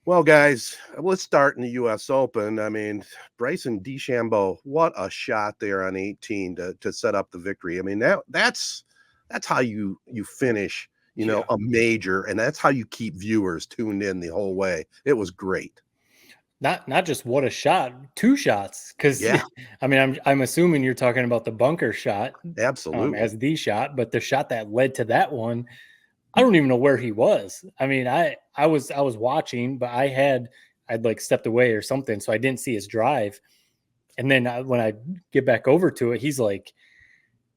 Well, guys, let's start in the U.S. Open. I mean, Bryson DeChambeau, what a shot there on 18 to set up the victory. I mean, that's how you finish, Yeah. a major, and that's how you keep viewers tuned in the whole way. It was great. Not just what a shot, two shots. Because Yeah, I mean, I'm assuming you're talking about the bunker shot absolutely. as the shot, but the shot that led to that one, I don't even know where he was. I mean, I was watching, but I'd like stepped away or something, so I didn't see his drive. And then when I get back over to it, he's like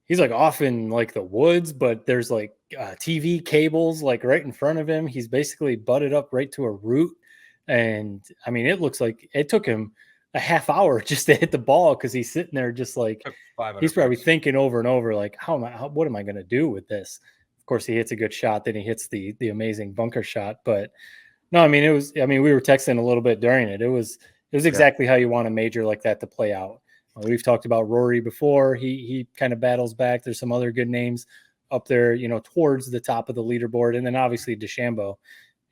off in like the woods, but there's like TV cables like right in front of him. He's basically butted up right to a root. And I mean, it looks like it took him a half hour just to hit the ball because he's sitting there just like he's probably thinking over and over, like, what am I going to do with this? Of course, he hits a good shot, then he hits the amazing bunker shot. But no, I mean, we were texting a little bit during it. It was exactly how you want a major like that to play out. We've talked about Rory before. He kind of battles back. There's some other good names up there, towards the top of the leaderboard. And then obviously DeChambeau,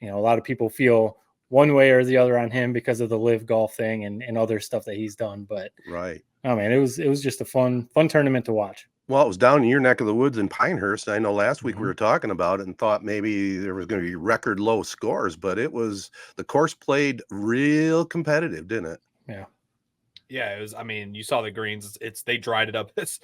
a lot of people feel one way or the other on him because of the live golf thing and other stuff that he's done. But Right. oh man, it was just a fun tournament to watch. Well, it was down in your neck of the woods in Pinehurst. I know last week we were talking about it and thought maybe there was going to be record low scores, but the course played real competitive, didn't it? Yeah. Yeah, it was. I mean, you saw the greens. They dried it up as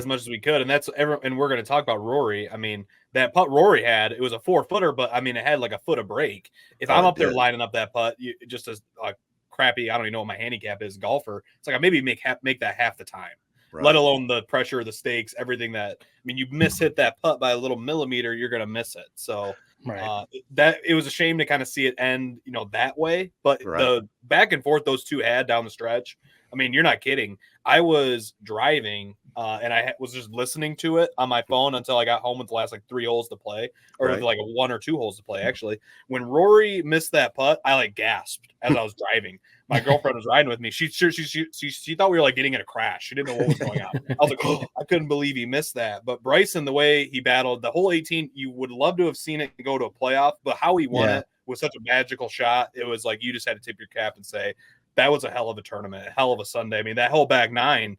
much as we could, and and we're going to talk about Rory. I mean, that putt Rory had, it was a 4-footer, but I mean, it had like a foot of break. If I'm up there lining up that putt, just as a crappy, I don't even know what my handicap is, golfer. It's like I maybe make that half the time. Right. Let alone the pressure, the stakes, everything that. I mean, you hit that putt by a little millimeter, you're going to miss it. So. Right. That it was a shame to kind of see it end, that way. But the back and forth those two had down the stretch. I mean, you're not kidding. I was driving and I was just listening to it on my phone until I got home with the last like 3 holes to play, or with like 1 or 2 holes to play. Actually, when Rory missed that putt, I like gasped as I was driving. My girlfriend was riding with me. She thought we were like getting in a crash. She didn't know what was going on. I was like, oh, I couldn't believe he missed that. But Bryson, the way he battled the whole 18, you would love to have seen it go to a playoff. But how he won it was such a magical shot. It was like you just had to tip your cap and say that was a hell of a tournament, a hell of a Sunday. I mean, that whole back nine.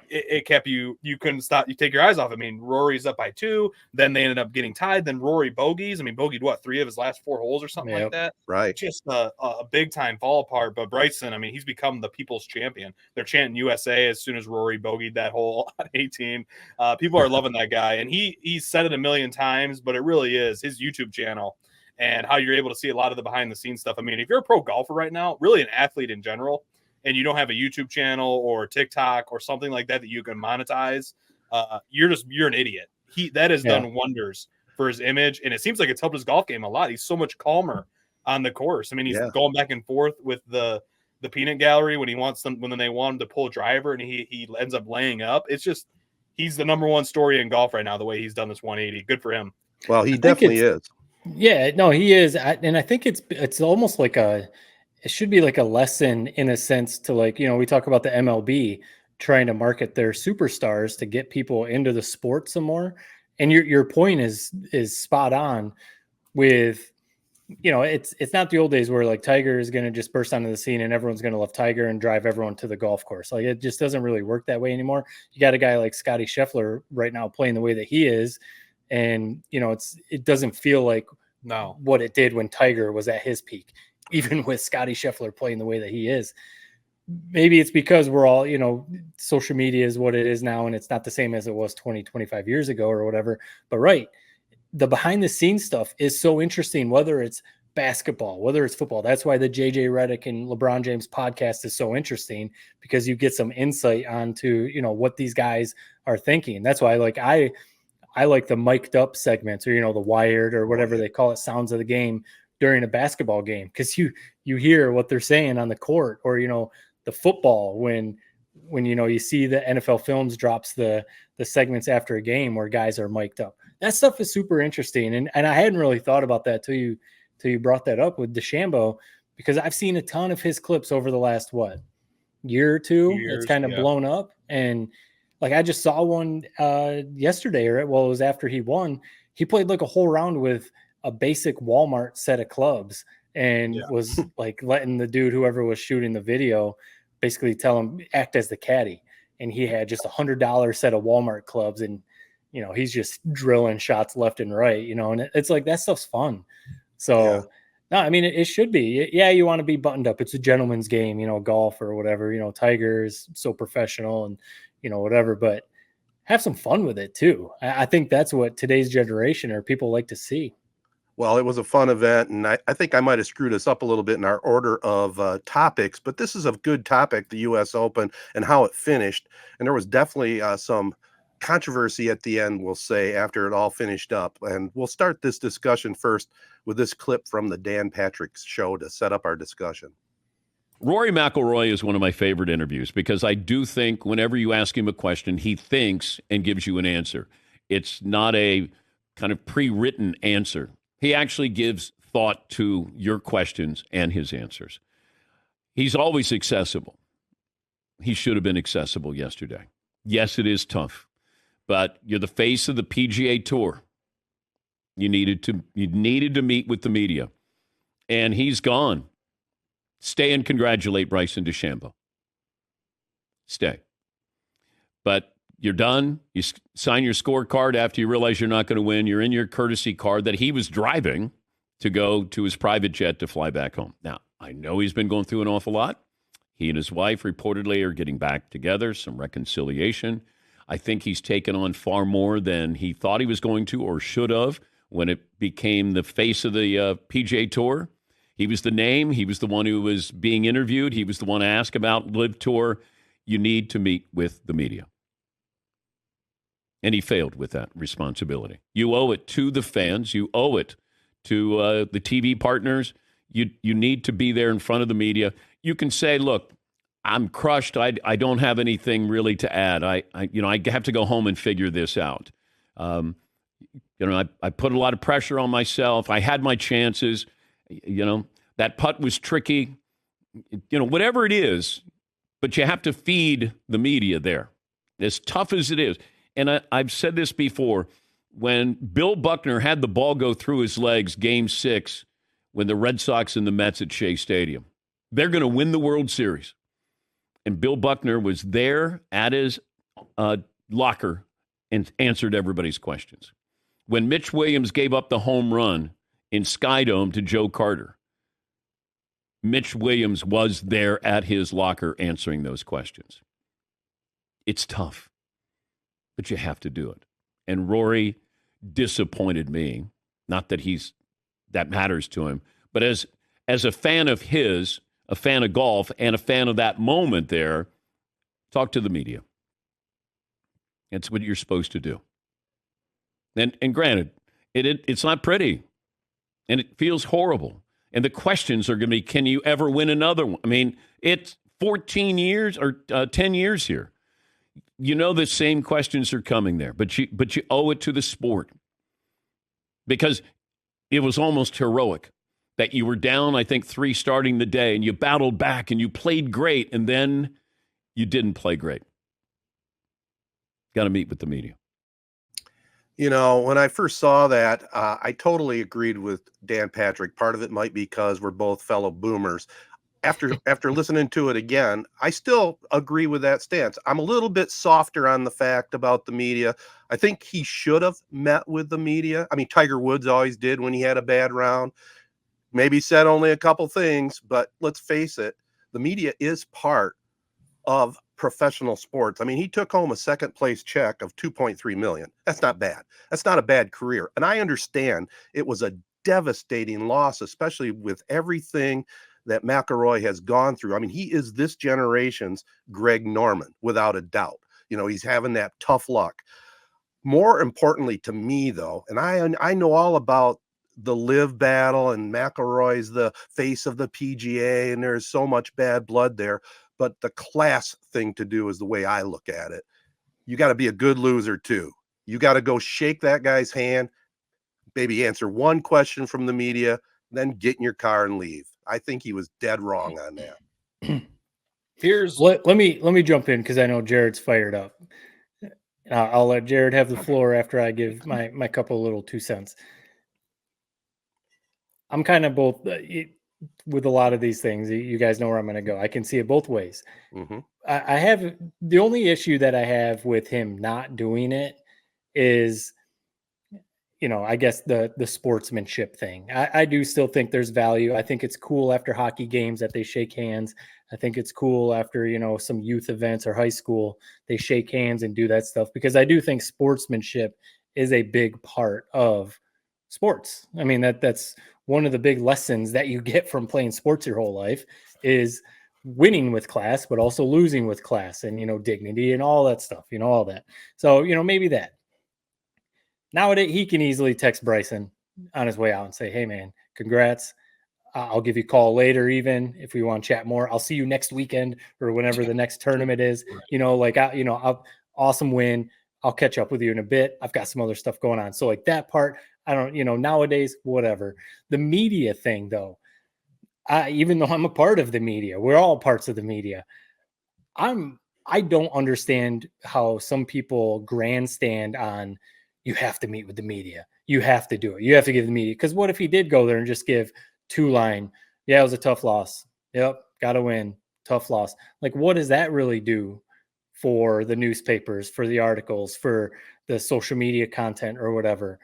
It kept you couldn't stop. You take your eyes off. I mean, Rory's up by 2. Then they ended up getting tied. Then Rory bogeys. I mean, bogeyed 3 of his last 4 holes or something like that. Right. Just a big time fall apart. But Bryson, I mean, he's become the people's champion. They're chanting USA as soon as Rory bogeyed that hole on 18. People are loving that guy. And he's said it a million times, but it really is his YouTube channel and how you're able to see a lot of the behind the scenes stuff. I mean, if you're a pro golfer right now, really an athlete in general, and you don't have a YouTube channel or TikTok or something like that you can monetize, you're an idiot. That has done wonders for his image, and it seems like it's helped his golf game a lot. He's so much calmer on the course. I mean, he's going back and forth with the peanut gallery when he wants them, when they want him to pull a driver, and he ends up laying up. It's just he's the number one story in golf right now. The way he's done this 180, good for him. Well, he definitely is. Yeah, no, he is, and I think it's almost like it should be like a lesson in a sense to, like, we talk about the MLB trying to market their superstars to get people into the sport some more. And your point is spot on with, it's not the old days where like Tiger is going to just burst onto the scene and everyone's going to love Tiger and drive everyone to the golf course. Like, it just doesn't really work that way anymore. You got a guy like Scotty Scheffler right now playing the way that he is. And, it doesn't feel like what it did when Tiger was at his peak. Even with Scotty Scheffler playing the way that he is. Maybe it's because we're all, social media is what it is now, and it's not the same as it was 20, 25 years ago or whatever. But the behind the scenes stuff is so interesting, whether it's basketball, whether it's football. That's why the JJ Redick and LeBron James podcast is so interesting, because you get some insight onto, what these guys are thinking. That's why I like the mic'd up segments, or, the Wired or whatever they call it, sounds of the game during a basketball game, because you hear what they're saying on the court, or the football when you see the NFL Films drops the segments after a game where guys are mic'd up. That stuff is super interesting, and I hadn't really thought about that till you brought that up with DeChambeau, because I've seen a ton of his clips over the last year or two. It's kind of blown up, and like I just saw one yesterday, or it was after he won. He played like a whole round with a basic Walmart set of clubs, and was like letting the dude, whoever was shooting the video, basically tell him act as the caddy. And he had just $100 set of Walmart clubs, and he's just drilling shots left and right, and it's like that stuff's fun. So no, I mean it should be. Yeah, you want to be buttoned up. It's a gentleman's game, golf or whatever. Tiger is so professional and whatever, but have some fun with it too. I think that's what today's generation or people like to see. Well, it was a fun event, and I think I might have screwed us up a little bit in our order of topics, but this is a good topic, the U.S. Open and how it finished. And there was definitely some controversy at the end, we'll say, after it all finished up. And we'll start this discussion first with this clip from the Dan Patrick Show to set up our discussion. Rory McIlroy is one of my favorite interviews because I do think whenever you ask him a question, he thinks and gives you an answer. It's not a kind of pre-written answer. He actually gives thought to your questions and his answers. He's always accessible. He should have been accessible yesterday. Yes, it is tough, but you're the face of the PGA Tour. You needed to meet with the media, and he's gone. Stay and congratulate Bryson DeChambeau. Stay. But you're done. You sign your scorecard after you realize you're not going to win. You're in your courtesy car that he was driving to go to his private jet to fly back home. Now, I know he's been going through an awful lot. He and his wife reportedly are getting back together, some reconciliation. I think he's taken on far more than he thought he was going to or should have when it became the face of the PGA Tour. He was the name. He was the one who was being interviewed. He was the one asked about Live Tour. You need to meet with the media. And he failed with that responsibility. You owe it to the fans. You owe it to the TV partners. You need to be there in front of the media. You can say, look, I'm crushed. I don't have anything really to add. I have to go home and figure this out. I put a lot of pressure on myself. I had my chances. That putt was tricky. Whatever it is, but you have to feed the media there. As tough as it is. And I've said this before, when Bill Buckner had the ball go through his legs, Game 6, when the Red Sox and the Mets at Shea Stadium, they're going to win the World Series. And Bill Buckner was there at his locker and answered everybody's questions. When Mitch Williams gave up the home run in Skydome to Joe Carter, Mitch Williams was there at his locker answering those questions. It's tough. But you have to do it. And Rory disappointed me. Not that that matters to him, but as a fan of his, a fan of golf, and a fan of that moment there, talk to the media. It's what you're supposed to do. And granted, it's not pretty, and it feels horrible. And the questions are going to be, can you ever win another one? I mean, it's 14 years or 10 years here. The same questions are coming there, but you owe it to the sport because it was almost heroic that you were down, I think, 3 starting the day, and you battled back and you played great, and then you didn't play great. Got to meet with the media. When I first saw that, I totally agreed with Dan Patrick. Part of it might be because we're both fellow boomers. After listening to it again, I still agree with that stance. I'm a little bit softer on the fact about the media. I think he should have met with the media. I mean, Tiger Woods always did when he had a bad round. Maybe said only a couple things, but let's face it, the media is part of professional sports. I mean, he took home a second place check of $2.3 million. That's not bad. That's not a bad career. And I understand it was a devastating loss, especially with everything that McIlroy has gone through. I mean, he is this generation's Greg Norman, without a doubt. He's having that tough luck. More importantly to me, though, and I know all about the live battle, and McIlroy's the face of the PGA, and there's so much bad blood there. But the class thing to do is the way I look at it. You got to be a good loser, too. You got to go shake that guy's hand, maybe answer one question from the media, then get in your car and leave. I think he was dead wrong on that. Let me jump in because I know Jared's fired up. I'll let Jared have the floor after I give my couple little 2 cents. I'm kind of both. with a lot of these things. You guys know where I'm going to go. I can see it both ways. Mm-hmm. I have the only issue that I have with him not doing it is, I guess the sportsmanship thing. I do still think there's value. I think it's cool after hockey games that they shake hands. I think it's cool after, some youth events or high school, they shake hands and do that stuff, because I do think sportsmanship is a big part of sports. I mean, that's one of the big lessons that you get from playing sports your whole life is winning with class, but also losing with class and, dignity and all that stuff, all that. So, maybe that. Nowadays, he can easily text Bryson on his way out and say, hey, man, congrats. I'll give you a call later, even if we want to chat more. I'll see you next weekend or whenever the next tournament is. Awesome win. I'll catch up with you in a bit. I've got some other stuff going on. So like that part, I don't, nowadays, whatever. The media thing, though, even though I'm a part of the media, we're all parts of the media. I don't understand how some people grandstand on, you have to meet with the media. You have to do it. You have to give the media. Because what if he did go there and just give 2-line? Yeah, it was a tough loss. Yep, got to win. Tough loss. Like, what does that really do for the newspapers, for the articles, for the social media content or whatever?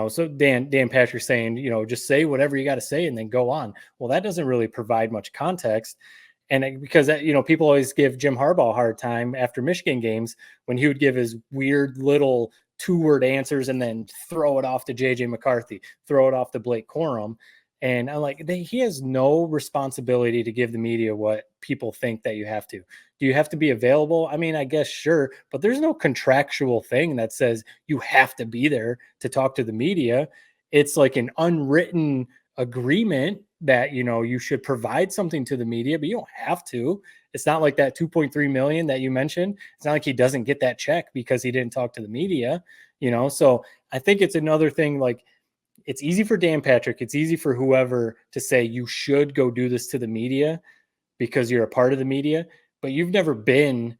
So Dan Patrick saying, just say whatever you got to say and then go on. Well, that doesn't really provide much context. And because, people always give Jim Harbaugh a hard time after Michigan games when he would give his weird little 2-word answers and then throw it off to JJ McCarthy, throw it off to Blake Corum. And I'm like, he has no responsibility to give the media what people think that you have to. Do you have to be available? I mean, I guess, sure, but there's no contractual thing that says you have to be there to talk to the media. It's like an unwritten agreement that, you should provide something to the media, but you don't have to. It's not like that 2.3 million that you mentioned. It's not like he doesn't get that check because he didn't talk to the media, So I think it's another thing. Like, it's easy for Dan Patrick. It's easy for whoever to say you should go do this to the media because you're a part of the media, but you've never been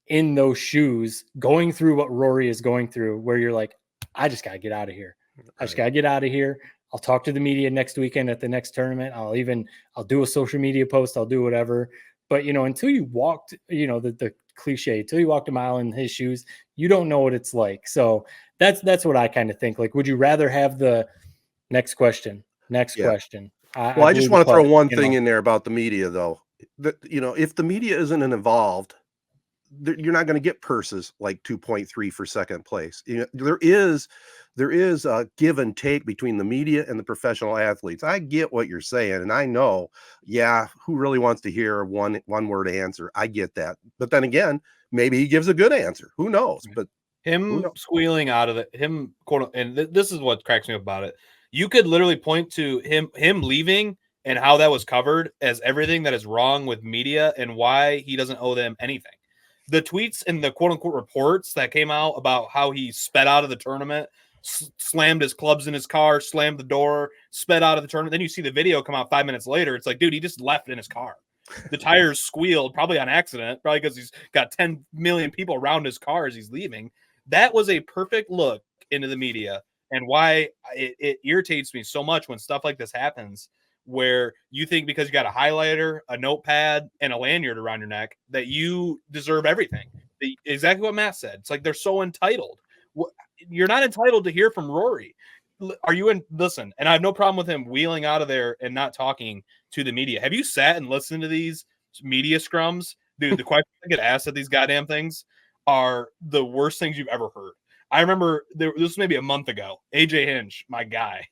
in those shoes going through what Rory is going through, where you're like, I just got to get out of here. I just got to get out of here. I'll talk to the media next weekend at the next tournament. I'll do a social media post. I'll do whatever. But, until you walked, the cliche, until you walked a mile in his shoes, you don't know what it's like. So that's what I kind of think. Like, would you rather have the next question? Question. I just want to throw one thing in there about the media, though. If the media isn't involved, you're not going to get purses like 2.3 for second place. There is a give and take between the media and the professional athletes. I get what you're saying, and I know, who really wants to hear a one word answer? I get that, but then again, maybe he gives a good answer. Who knows? But squealing out of it, and this is what cracks me up about it. You could literally point to him leaving and how that was covered as everything that is wrong with media and why he doesn't owe them anything. The tweets and the quote unquote reports that came out about how he sped out of the tournament, slammed his clubs in his car, slammed the door, sped out of the tournament. Then you see the video come out 5 minutes later. It's like, dude, he just left in his car. The tires squealed, probably on accident, probably because he's got 10 million people around his car as he's leaving. That was a perfect look into the media and why it irritates me so much when stuff like this happens, where you think because you got a highlighter, a notepad, and a lanyard around your neck that you deserve everything. Exactly what Matt said. It's like they're so entitled. You're not entitled to hear from Rory. Listen, and I have no problem with him wheeling out of there and not talking to the media. Have you sat and listened to these media scrums? Dude, the questions that get asked at these goddamn things are the worst things you've ever heard. I remember this was maybe a month ago. AJ Hinch, my guy,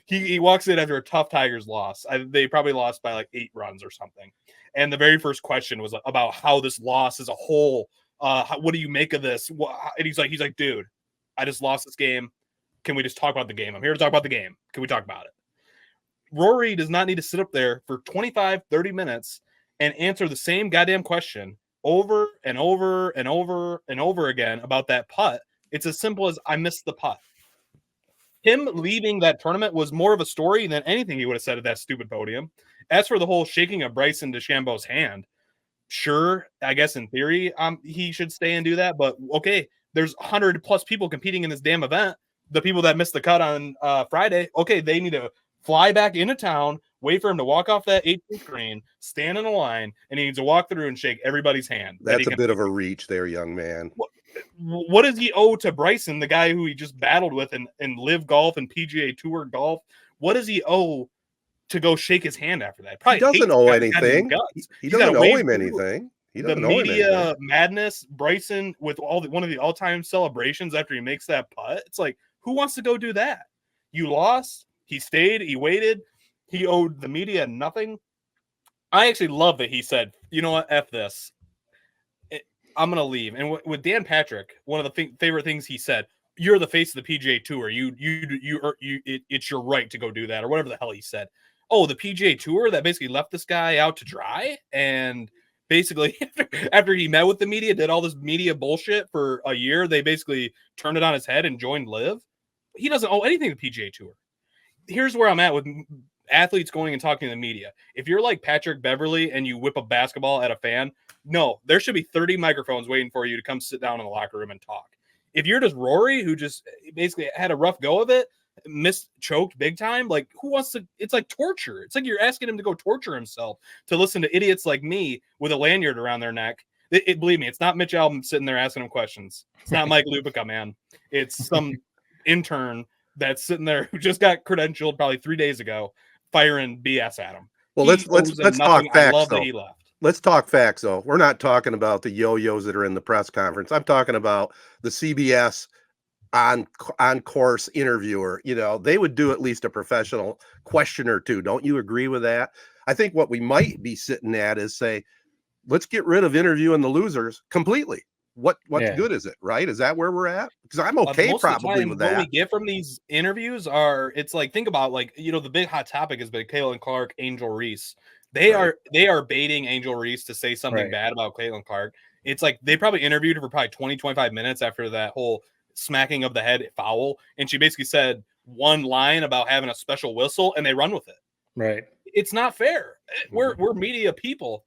he walks in after a tough Tigers loss. They probably lost by like 8 runs or something. And the very first question was about how this loss as a whole. What do you make of this? And he's like, dude, I just lost this game. Can we just talk about the game? I'm here to talk about the game. Can we talk about it? Rory does not need to sit up there for 25, 30 minutes and answer the same goddamn question over and over and over and over again about that putt. It's as simple as I missed the putt. Him leaving that tournament was more of a story than anything he would have said at that stupid podium. As for the whole shaking of Bryson DeChambeau's hand, sure, I guess in theory, he should stay and do that. But okay, there's 100 plus people competing in this damn event. The people that missed the cut on Friday, okay, they need to fly back into town, wait for him to walk off that 18th green, stand in a line, and he needs to walk through and shake everybody's hand. That's a bit of a reach there, young man. What does he owe to Bryson, the guy who he just battled with in Live Golf and PGA Tour golf? What does he owe to go shake his hand after that? Probably doesn't owe anything. He doesn't owe him anything. The media madness, Bryson with one of the all-time celebrations after he makes that putt. It's like, who wants to go do that? You lost. He stayed. He waited. He owed the media nothing. I actually love that he said, you know what, F this. I'm going to leave. And with Dan Patrick, one of the favorite things he said, you're the face of the PGA Tour. It's your right to go do that, or whatever the hell he said. Oh, the PGA Tour that basically left this guy out to dry, and basically after he met with the media, did all this media bullshit for a year, they basically turned it on his head and joined Live. He doesn't owe anything to the PGA Tour. Here's where I'm at with athletes going and talking to the media. If you're like Patrick Beverley and you whip a basketball at a fan, no, there should be 30 microphones waiting for you to come sit down in the locker room and talk. If you're just Rory, who just basically had a rough go of it, choked big time, like, who wants to? It's like torture. It's like you're asking him to go torture himself to listen to idiots like me with a lanyard around their neck. Believe me, it's not Mitch Albom sitting there asking him questions. It's not Mike Lupica, man. It's some intern that's sitting there who just got credentialed probably 3 days ago, firing BS at him. Well, let's talk facts, though. Let's talk facts, though. We're not talking about the yo-yos that are in the press conference. I'm talking about the CBS on-course interviewer. You know, they would do at least a professional question or two. Don't you agree with that? I think what we might be sitting at is say, let's get rid of interviewing the losers completely. What's good is it, right? Is that where we're at? Because I'm okay probably with that. What we get from these interviews it's like, think about, like, you know, the big hot topic has been Caitlin Clark, Angel Reese. They are baiting Angel Reese to say something bad about Caitlin Clark. It's like they probably interviewed her for probably 20, 25 minutes after that whole smacking of the head foul. And she basically said one line about having a special whistle, and they run with it. Right. It's not fair. We're media people.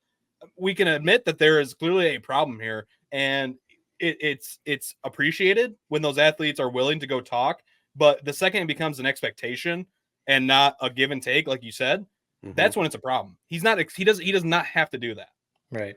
We can admit that there is clearly a problem here, and it's appreciated when those athletes are willing to go talk. But the second it becomes an expectation and not a give and take, like you said, that's when it's a problem. He does not have to do that. Right.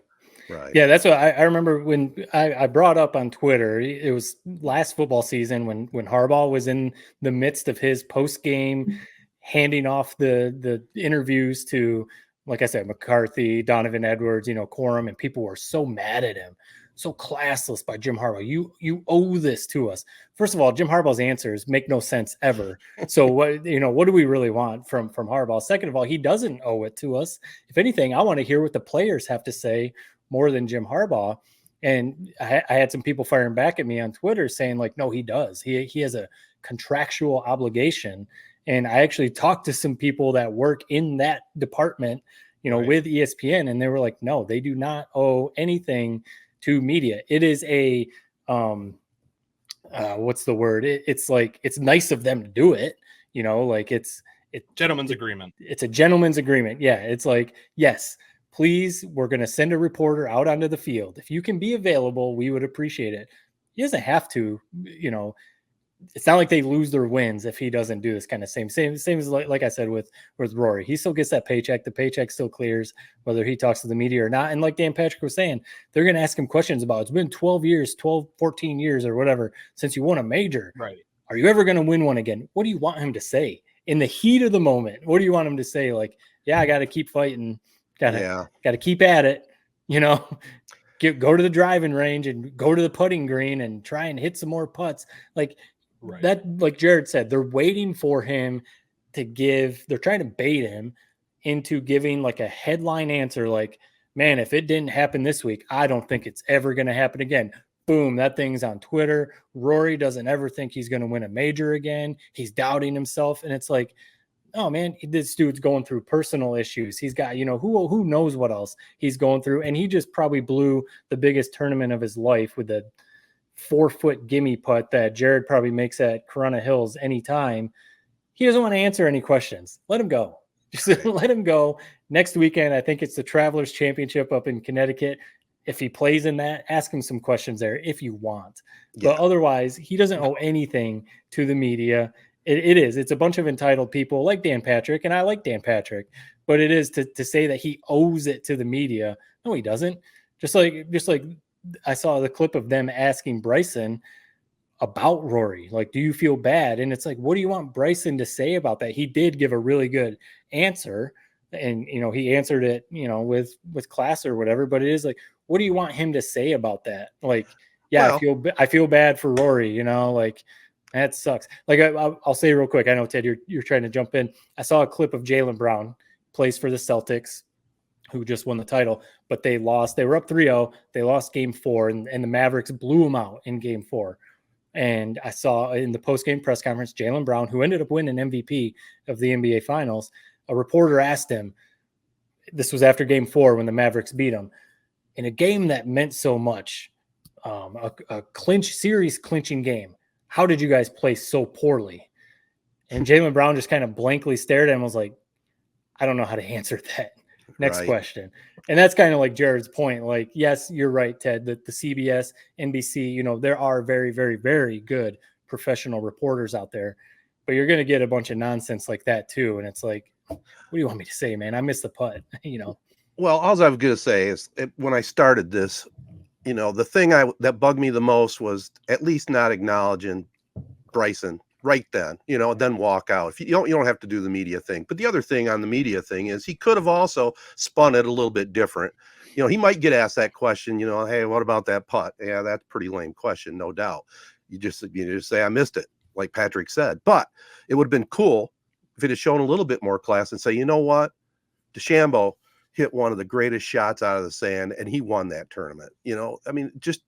Yeah, that's what I remember when I brought up on Twitter. It was last football season when Harbaugh was in the midst of his post game, handing off the interviews to, like I said, McCarthy, Donovan Edwards, Corum, and people were so mad at him, so classless by Jim Harbaugh. You owe this to us. First of all, Jim Harbaugh's answers make no sense ever. So what do we really want from Harbaugh? Second of all, he doesn't owe it to us. If anything, I want to hear what the players have to say more than Jim Harbaugh. And I had some people firing back at me on Twitter saying, like, no, he does. He has a contractual obligation. And I actually talked to some people that work in that department, with ESPN, and they were like, no, they do not owe anything to media. It is a, what's the word? It's like, it's nice of them to do it. Like it's gentleman's agreement. It's a gentleman's agreement. Yeah. It's like, yes, please, we're going to send a reporter out onto the field. If you can be available, we would appreciate it. He doesn't have to, it's not like they lose their wins if he doesn't do this kind of same as like I said with Rory. He still gets that paycheck. The paycheck still clears whether he talks to the media or not. And like Dan Patrick was saying, they're going to ask him questions about, it's been 14 years or whatever since you won a major. Right. Are you ever going to win one again? What do you want him to say in the heat of the moment? What do you want him to say? Like, yeah, I got to keep fighting. Got to keep at it, go to the driving range and go to the putting green and try and hit some more putts. Like that, like Jared said, they're waiting for him they're trying to bait him into giving like a headline answer. Like, man, if it didn't happen this week, I don't think it's ever going to happen again. Boom. That thing's on Twitter. Rory doesn't ever think he's going to win a major again. He's doubting himself. And it's like, oh man, this dude's going through personal issues. He's got, who knows what else he's going through. And he just probably blew the biggest tournament of his life with a 4-foot gimme putt that Jared probably makes at Corona Hills anytime. He doesn't want to answer any questions. Let him go. Just let him go. Next weekend, I think it's the Travelers Championship up in Connecticut. If he plays in that, ask him some questions there if you want. Yeah. But otherwise, he doesn't owe anything to the media. It's a bunch of entitled people like Dan Patrick, and I like Dan Patrick, but it is to say that he owes it to the media. No, he doesn't. Just like I saw the clip of them asking Bryson about Rory, like, do you feel bad? And it's like, what do you want Bryson to say about that? He did give a really good answer, and he answered it with class or whatever, but it is like, what do you want him to say about that? Like, yeah, well, I feel bad for Rory, like that sucks. Like I'll say real quick, I know Ted, you're trying to jump in. I saw a clip of Jaylen Brown, plays for the Celtics, who just won the title, but they lost. They were up 3-0. They lost game 4, and the Mavericks blew them out in game 4. And I saw in the post-game press conference, Jaylen Brown, who ended up winning MVP of the NBA Finals, a reporter asked him, this was after game 4 when the Mavericks beat them, in a game that meant so much, a series clinching game, how did you guys play so poorly? And Jaylen Brown just kind of blankly stared at him and was like, I don't know how to answer that. Next question. And that's kind of like Jared's point. Like, yes, you're right, Ted, that the CBS, NBC, there are very, very, very good professional reporters out there, but you're going to get a bunch of nonsense like that too. And it's like, what do you want me to say, man? I missed the putt, Well, all I was going to say is when I started this, the thing that bugged me the most was at least not acknowledging Bryson right then, then walk out. If you don't have to do the media thing. But the other thing on the media thing is he could have also spun it a little bit different. He might get asked that question, hey, what about that putt? Yeah, that's a pretty lame question, no doubt. You just say, I missed it, like Patrick said. But it would have been cool if it had shown a little bit more class and say, you know what? DeChambeau hit one of the greatest shots out of the sand, and he won that tournament. Just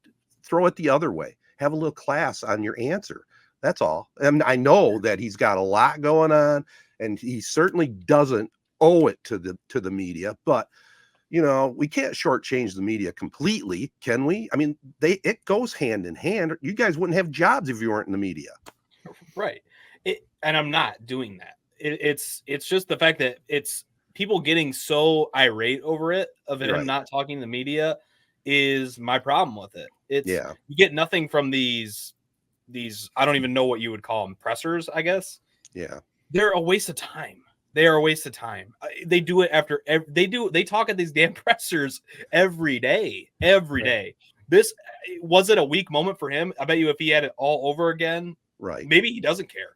throw it the other way. Have a little class on your answer. That's all. And I know that he's got a lot going on, and he certainly doesn't owe it to the media. But we can't shortchange the media completely, can we? I mean, it goes hand in hand. You guys wouldn't have jobs if you weren't in the media, right? And I'm not doing that. It's just the fact that it's people getting so irate over it of him not talking to the media is my problem with it. You get nothing from these. I don't even know what you would call them, pressers, I guess. Yeah. They're a waste of time. They are a waste of time. They do it they talk at these damn pressers every day. This was it a weak moment for him? I bet you if he had it all over again, maybe he doesn't care.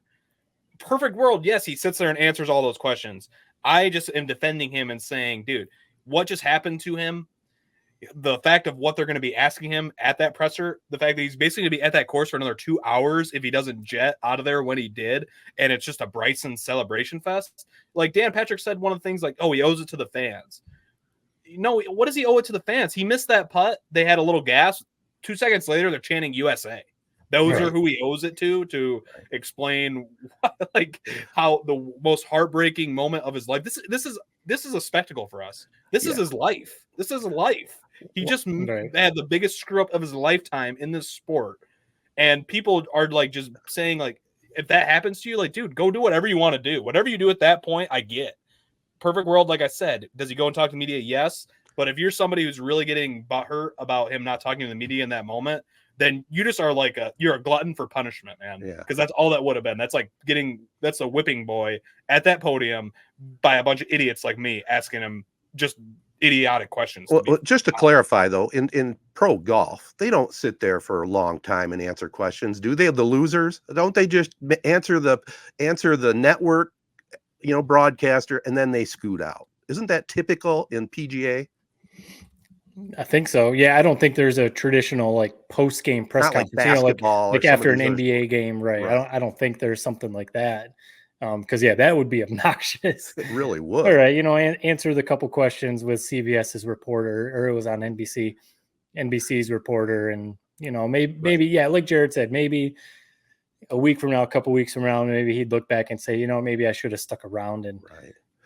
Perfect world. Yes, he sits there and answers all those questions. I just am defending him and saying, dude, what just happened to him? The fact of what they're going to be asking him at that presser, the fact that he's basically going to be at that course for another 2 hours if he doesn't jet out of there when he did, and it's just a Bryson celebration fest. Like Dan Patrick said, one of the things like, oh, he owes it to the fans. No, what does he owe it to the fans? He missed that putt. They had a little gas. 2 seconds later, they're chanting USA. Those are who he owes it to explain how the most heartbreaking moment of his life. This is a spectacle for us. This is his life. This is life. He just had the biggest screw up of his lifetime in this sport. And people are like just saying, like, if that happens to you, like, dude, go do whatever you want to do. Whatever you do at that point, I get. Perfect world, like I said. Does he go and talk to the media? Yes. But if you're somebody who's really getting butthurt about him not talking to the media in that moment, then you just are like you're a glutton for punishment, man. Yeah. Because that's all that would have been. That's like that's a whipping boy at that podium by a bunch of idiots like me asking him just idiotic questions. Well, just to clarify though, in pro golf, they don't sit there for a long time and answer questions, do they? The losers, don't they just answer the network, broadcaster, and then they scoot out? Isn't that typical in PGA? I think so. Yeah, I don't think there's a traditional like post-game press conference, like basketball, like after an NBA game, right? I don't think there's something like that. Because that would be obnoxious. It really would. All right, answer the couple questions with CBS's reporter, or it was on NBC's reporter, and maybe like Jared said, maybe a week from now, a couple weeks from now, maybe he'd look back and say, maybe I should have stuck around and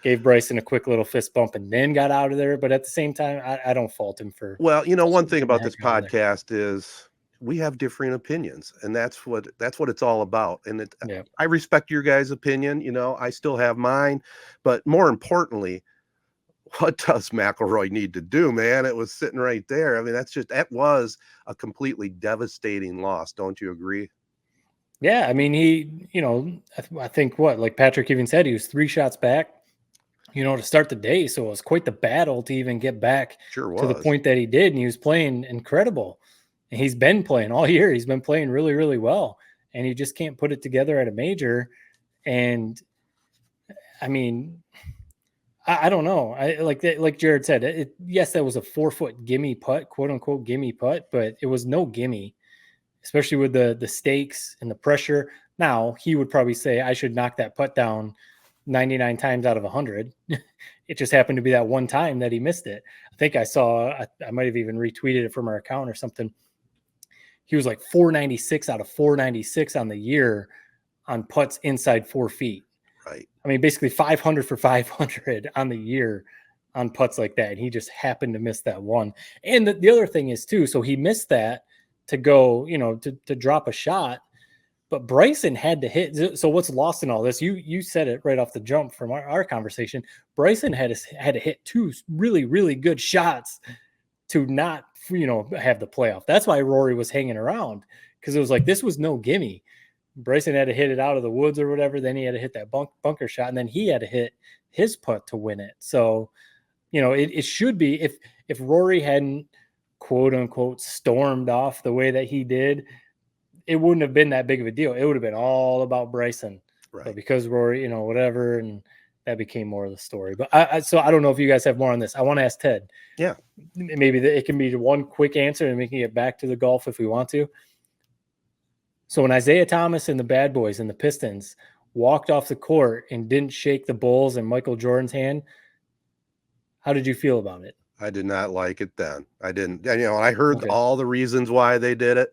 gave Bryson a quick little fist bump and then got out of there. But at the same time, I don't fault him for. Well, one thing about this podcast is we have differing opinions, and that's what it's all about. And I respect your guys' opinion. I still have mine, but more importantly, what does McIlroy need to do, man? It was sitting right there. I mean, that was a completely devastating loss. Don't you agree? Yeah. I mean, he, I think like Patrick even said, he was 3 shots back. to start the day. So it was quite the battle to even get back Sure to the was. point that he did. And he was playing incredible. And he's been playing all year. He's been playing really, really well. And he just can't put it together at a major. And I mean, I don't know. Like Jared said, yes, that was a 4-foot gimme putt, quote unquote gimme putt, but it was no gimme, especially with the stakes and the pressure. Now he would probably say I should knock that putt down 99 times out of 100. It just happened to be that one time that he missed it. I think I might have even retweeted it from our account or something. He was like 496 out of 496 on the year on putts inside 4 feet. Right. I mean, basically 500 for 500 on the year on putts like that. And he just happened to miss that one. And the other thing is too, so he missed that to go, to drop a shot, but Bryson had to hit. So what's lost in all this? You said it right off the jump from our conversation. Bryson had to hit 2 really, really good shots to not, have the playoff. That's why Rory was hanging around, because it was like, this was no gimme. Bryson had to hit it out of the woods or whatever. Then he had to hit that bunker shot, and then he had to hit his putt to win it. So, it should be, if Rory hadn't quote unquote stormed off the way that he did, it wouldn't have been that big of a deal. It would have been all about Bryson, Right? But because Rory, whatever, and that became more of the story. But I don't know if you guys have more on this. I want to ask Ted. Yeah, maybe it can be one quick answer, and we can get back to the golf if we want to. So when Isaiah Thomas and the Bad Boys and the Pistons walked off the court and didn't shake the Bulls and Michael Jordan's hand, how did you feel about it? I did not like it then. I didn't. I heard all the reasons why they did it,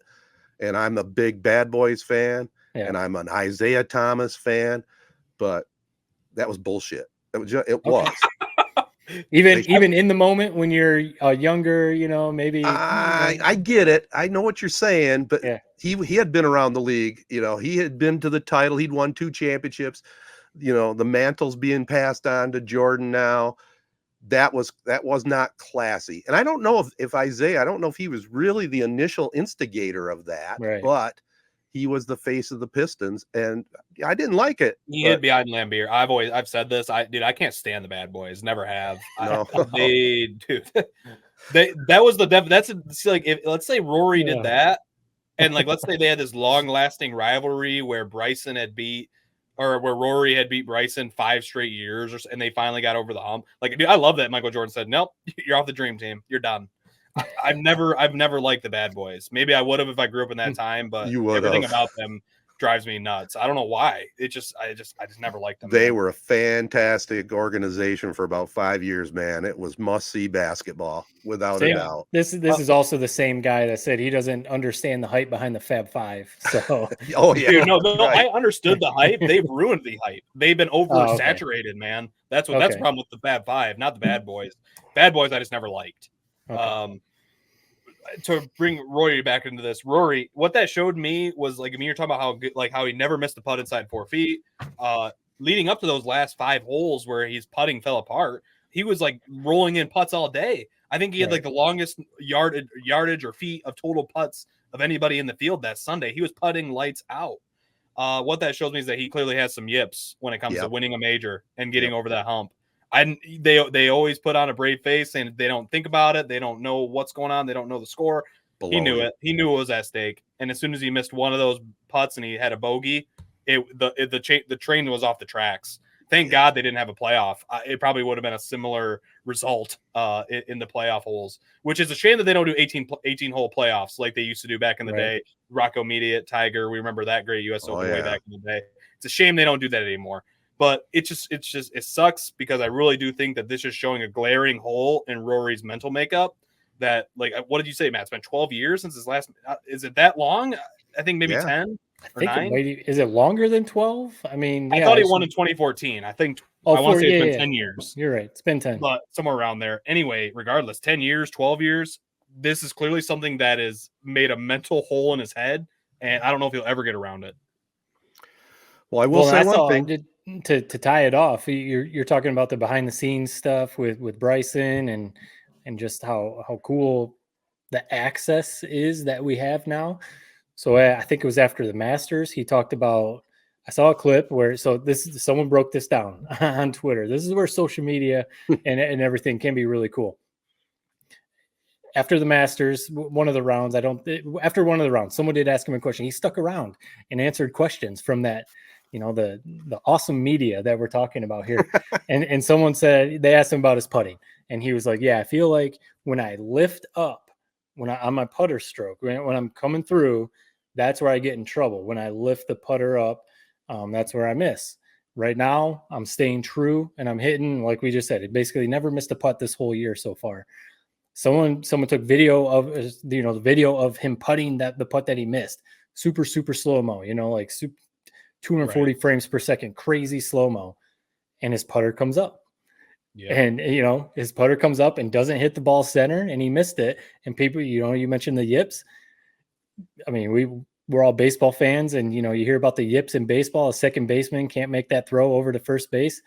and I'm a big Bad Boys fan, and I'm an Isaiah Thomas fan, but that was bullshit. It was. Even in the moment when you're younger, maybe. I get it. I know what you're saying, but he had been around the league. He had been to the title. He'd won 2 championships. The mantle's being passed on to Jordan now. That was not classy. And I don't know if Isaiah, I don't know if he was really the initial instigator of that, but he was the face of the Pistons, and I didn't like it. He hid behind Lambeer. I've said this. I can't stand the Bad Boys. Never have. No. That was if let's say Rory did that, and let's say they had this long lasting rivalry where Bryson had beat, or where Rory had beat Bryson 5 straight years, and they finally got over the hump. I love that Michael Jordan said, "Nope, you're off the dream team. You're done." I've never liked the Bad Boys. Maybe I would have if I grew up in that time, but everything about them drives me nuts. I don't know why. I just never liked them. They were a fantastic organization for about 5 years, man. It was must-see basketball, without a doubt. This is also the same guy that said he doesn't understand the hype behind the Fab Five. So Dude, I understood the hype. They've ruined the hype. They've been oversaturated, man. That's the problem with the Fab Five, not the Bad Boys. Bad Boys I just never liked. To bring Rory back into this, Rory, what that showed me was you're talking about how good, how he never missed a putt inside 4 feet. Leading up to those last 5 holes where his putting fell apart, he was rolling in putts all day. I think he had the longest yardage or feet of total putts of anybody in the field that Sunday. He was putting lights out. What that shows me is that he clearly has some yips when it comes to winning a major and getting over that hump. They always put on a brave face, and they don't think about it. They don't know what's going on. They don't know the score. He knew it. He knew it was at stake. And as soon as he missed one of those putts and he had a bogey, the train was off the tracks. Thank God they didn't have a playoff. It probably would have been a similar result in the playoff holes, which is a shame that they don't do 18-hole playoffs like they used to do back in the day. Rocco Mediate, Tiger, we remember that great U.S. Open way back in the day. It's a shame they don't do that anymore. But it sucks, because I really do think that this is showing a glaring hole in Rory's mental makeup. That what did you say, Matt? It's been 12 years since his last. Is it that long? I think maybe 10 or 9. Is it longer than 12? I mean, I thought he won in 2014. I think I want to say it's been 10 years. You're right. It's been 10, but somewhere around there. Anyway, regardless, 10 years, 12 years. This is clearly something that has made a mental hole in his head, and I don't know if he'll ever get around it. Well, I will say one thing. To tie it off, you're talking about the behind the scenes stuff with Bryson and just how cool the access is that we have now. So I think it was after the Masters, he talked about I saw a clip where someone broke this down on Twitter. This is where social media and everything can be really cool. After the Masters, after one of the rounds, someone did ask him a question. He stuck around and answered questions from that, the awesome media that we're talking about here. and someone said, they asked him about his putting, and he was like, yeah, I feel like when I lift up, on my putter stroke, when I'm coming through, that's where I get in trouble. When I lift the putter up, that's where I miss. Right now, I'm staying true and I'm hitting, like we just said, it basically never missed a putt this whole year so far. Someone took video of the video of him putting the putt that he missed, super slow mo, like 240 frames per second, crazy slow mo, and his putter comes up. Yeah. And his putter comes up and doesn't hit the ball center, and he missed it. And people, you mentioned the yips. I mean, we're all baseball fans, and you hear about the yips in baseball. A second baseman can't make that throw over to first base.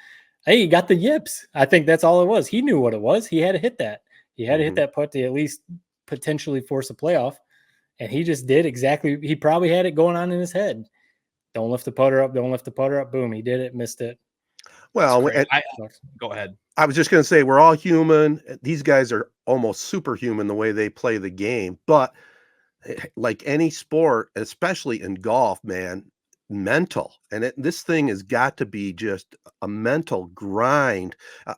Hey, he got the yips. I think that's all it was. He knew what it was. He had to hit that. He had to hit that putt to at least potentially force a playoff. And he just did exactly. He probably had it going on in his head. Don't lift the putter up. Don't lift the putter up. Boom. He did it. Missed it. Well, go ahead. I was just going to say, we're all human. These guys are almost superhuman the way they play the game. But like any sport, especially in golf, man, mental. And this thing has got to be just a mental grind.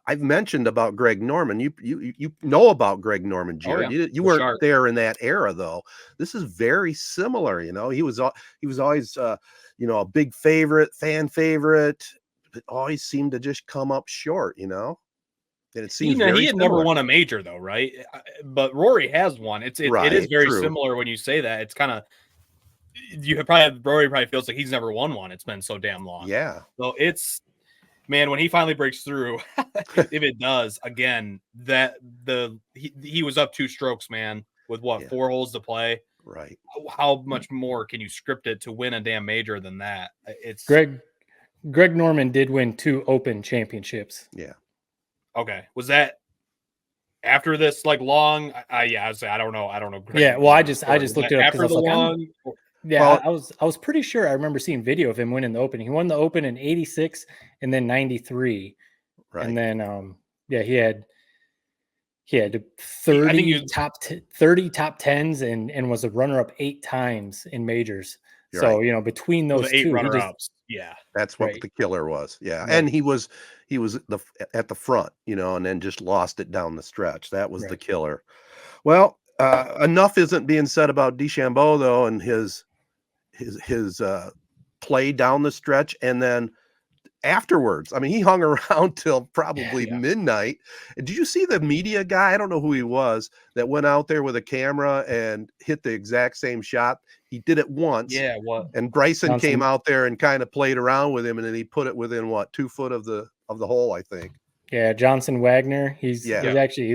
I've mentioned about Greg Norman. You know about Greg Norman, Jared. Oh, yeah. You weren't there in that era, though. This is very similar. He was always a big fan favorite, but always seemed to just come up short. And it seems he had never won a major, though, right? But Rory has won. It is very similar when you say that. It's kind of Rory probably feels like he's never won one. It's been so damn long. Yeah. So man, when he finally breaks through, if it does again, he was up 2 strokes, man, with 4 holes to play. Right. How much more can you script it to win a damn major than that? It's Greg Norman did win 2 Open championships. Yeah. Okay. Was that after this long? Yeah, I don't know. Yeah. Well, I just looked it up after the long. Yeah, well, I was pretty sure I remember seeing video of him winning the Open. He won the Open in 86 and then 93. Right. And then he had 30 top 10s and was a runner-up 8 times in majors. You're so right. Between those 8 runner-ups, that's what the killer was. Yeah, right. And he was at the front, and then just lost it down the stretch. That was the killer. Well, enough isn't being said about DeChambeau though, and his play down the stretch, and then afterwards, I mean, he hung around till probably midnight. Did you see the media guy? I don't know who he was that went out there with a camera and hit the exact same shot. He did it once. Yeah, what? And Bryson came out there and kind of played around with him, and then he put it within 2 foot of the hole, I think. Yeah, Johnson Wagner. He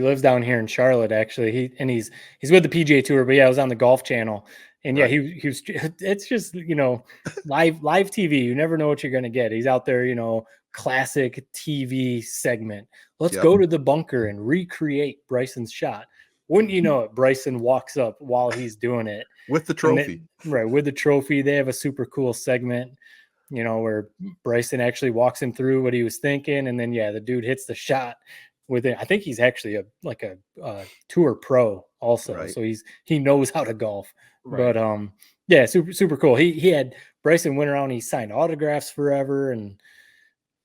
lives down here in Charlotte. Actually, he's with the PGA Tour, but it was on the Golf Channel. And he was. It's just live TV. You never know what you're gonna get. He's out there, classic TV segment. Let's go to the bunker and recreate Bryson's shot. Wouldn't you know it? Bryson walks up while he's doing it with the trophy. With the trophy, they have a super cool segment. Where Bryson actually walks him through what he was thinking, and then the dude hits the shot with it. I think he's actually a tour pro also, so he knows how to golf. Right. But super cool. He had Bryson went around. He signed autographs forever, and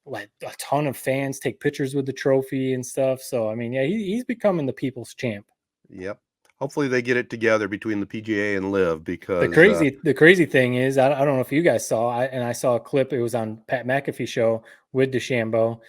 let a ton of fans take pictures with the trophy and stuff. So I mean, he's becoming the people's champ. Yep. Hopefully they get it together between the PGA and LIV, because the crazy thing is, I don't know if you guys saw, I saw a clip. It was on Pat McAfee show with DeChambeau,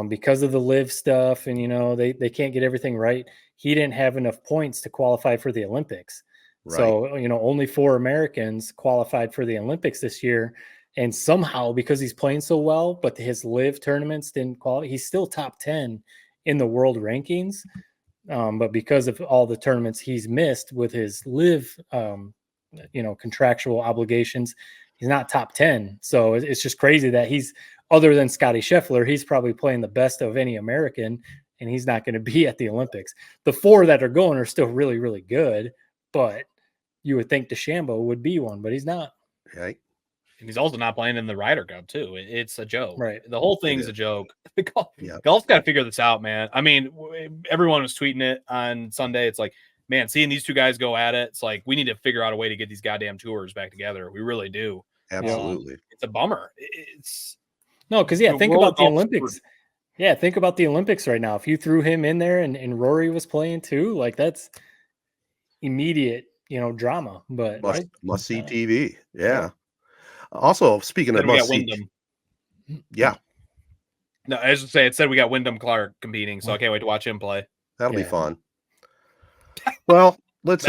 because of the LIV stuff, and they can't get everything right. He didn't have enough points to qualify for the Olympics. Right. So only 4 Americans qualified for the Olympics this year, and somehow because he's playing so well, but his LIV tournaments didn't qualify. He's still top 10 in the world rankings. But because of all the tournaments he's missed with his LIV, contractual obligations, he's not top 10. So it's just crazy that he's, other than Scotty Scheffler, he's probably playing the best of any American, and he's not going to be at the Olympics. The 4 that are going are still really, really good, but you would think DeChambeau would be one, but he's not. Right. And he's also not playing in the Ryder Cup too. It's a joke. Right. The whole thing's a joke. Yeah. Golf's got to figure this out, man. I mean, everyone was tweeting it on Sunday. It's like, man, seeing these two guys go at it, it's like we need to figure out a way to get these goddamn tours back together. We really do. Absolutely. It's a bummer. No, because think about the Olympics. Yeah, think about the Olympics right now. If you threw him in there and Rory was playing too, like that's immediate, drama. But must see TV. Yeah. Also, speaking of must see, yeah. No, I was just say it said we got Wyndham Clark competing, so I can't wait to watch him play. That'll be fun. Well, let's